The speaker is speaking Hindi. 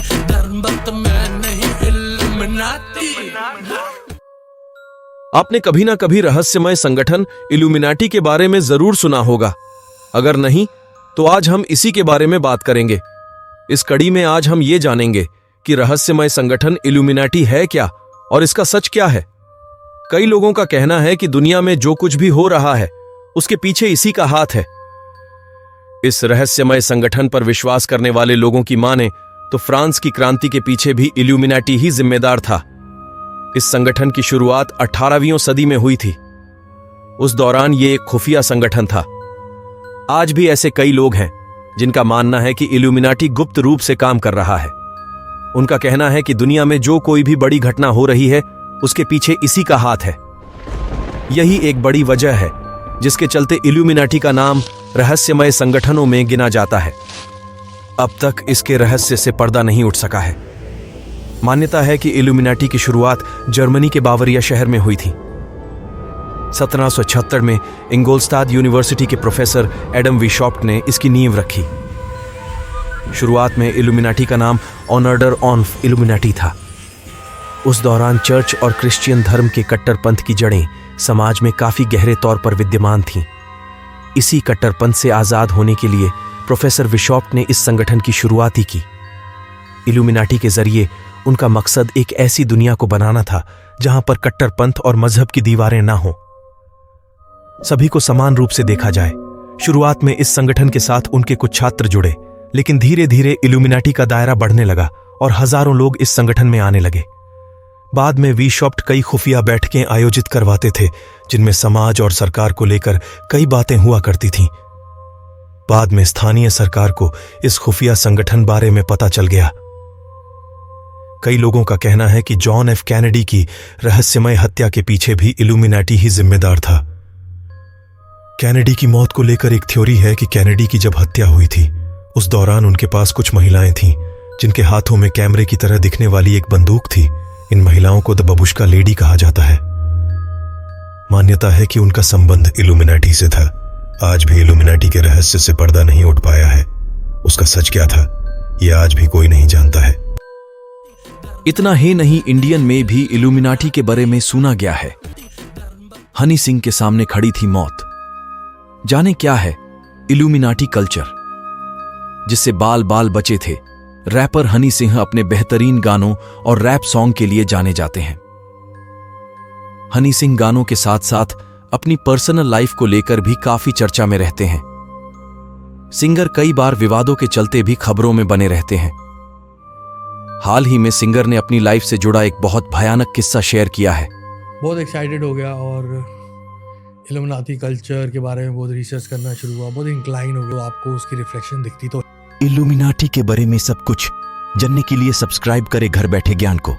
धर्म भक्त मैं नहीं इल्यूमिनाटी। आपने कभी ना कभी रहस्यमय संगठन इल्यूमिनाटी के बारे में जरूर सुना होगा। अगर नहीं तो आज हम इसी के बारे में बात करेंगे। इस कड़ी में आज हम ये जानेंगे कि रहस्यमय संगठन इल्यूमिनाटी है क्या और इसका सच क्या है। कई लोगों का कहना है कि दुनिया में जो कुछ भी हो रहा है उसके पीछे इसी का हाथ है। इस रहस्यमय संगठन पर विश्वास करने वाले लोगों की माने तो फ्रांस की क्रांति के पीछे भी इल्यूमिनाटी ही जिम्मेदार था। इस संगठन की शुरुआत 18वीं सदी में हुई थी। उस दौरान यह एक खुफिया संगठन था। आज भी ऐसे कई लोग हैं जिनका मानना है कि इल्यूमिनाटी गुप्त रूप से काम कर रहा है। उनका कहना है कि दुनिया में जो कोई भी बड़ी घटना हो रही है उसके पीछे इसी का हाथ है। यही एक बड़ी वजह है जिसके चलते इल्यूमिनाटी का नाम रहस्यमय संगठनों में गिना जाता है। अब तक इसके रहस्य से पर्दा नहीं उठ सका है। मान्यता है कि इल्यूमिनाटी की शुरुआत जर्मनी के बावरिया शहर में हुई थी। 1776 में इंगोलस्टाड यूनिवर्सिटी के प्रोफेसर एडम वीशॉप्ट ने इसकी नींव रखी। शुरुआत में इल्यूमिनाटी का नाम ऑर्डर ऑफ इल्यूमिनाटी था। उस दौरान चर्च और क्रिश्चियन धर्म के कट्टरपंथ की जड़ें समाज में काफी गहरे तौर पर विद्यमान थीं। इसी कट्टरपंथ से आजाद होने के लिए प्रोफेसर वीशॉप्ट ने इस संगठन की शुरुआत ही की। इल्यूमिनाटी के जरिए उनका मकसद एक ऐसी दुनिया को बनाना था जहां पर कट्टरपंथ और मजहब की दीवारें ना हो, सभी को समान रूप से देखा जाए। शुरुआत में इस संगठन के साथ उनके कुछ छात्र जुड़े, लेकिन धीरे धीरे इल्यूमिनाटी का दायरा बढ़ने लगा और हजारों लोग इस संगठन में आने लगे। बाद में वीशॉप्ट कई खुफिया बैठकें आयोजित करवाते थे जिनमें समाज और सरकार को लेकर कई बातें हुआ करती थीं। बाद में स्थानीय सरकार को इस खुफिया संगठन बारे में पता चल गया। कई लोगों का कहना है कि जॉन एफ कैनेडी की रहस्यमय हत्या के पीछे भी इल्यूमिनाटी ही जिम्मेदार था। कैनेडी की मौत को लेकर एक थ्योरी है कि कैनेडी की जब हत्या हुई थी उस दौरान उनके पास कुछ महिलाएं थीं जिनके हाथों में कैमरे की तरह दिखने वाली एक बंदूक थी। इन महिलाओं को द बबुश्का लेडी कहा जाता है। मान्यता है कि उनका संबंध इल्यूमिनाटी से था। आज भी इल्यूमिनाटी के रहस्य से पर्दा नहीं उठ पाया है। उसका सच क्या था यह आज भी कोई नहीं जानता है। इतना ही नहीं, इंडियन में भी इल्यूमिनाटी के बारे में सुना गया है। हनी सिंह के सामने खड़ी थी मौत। जाने क्या है इल्यूमिनाटी कल्चर, जिससे बाल बाल बचे थे। रैपर हनी सिंह अपने बेहतरीन गानों और रैप सॉन्ग के लिए जाने जाते हैं। हनी सिंह गानों के साथ साथ अपनी पर्सनल लाइफ को लेकर भी काफी चर्चा में रहते हैं। सिंगर कई बार विवादों के चलते भी खबरों में बने रहते हैं। हाल ही में सिंगर ने अपनी लाइफ से जुड़ा एक बहुत भयानक किस्सा शेयर किया है। बहुत एक्साइटेड हो गया और इल्यूमिनाटी कल्चर के बारे में बहुत रिसर्च करना शुरू हुआ। बहुत इंक्लाइन हो गया, आपको उसकी रिफ्लेक्शन दिखती। तो इल्यूमिनाटी के बारे में सब कुछ जानने के लिए सब्सक्राइब करें घर बैठे ज्ञान को।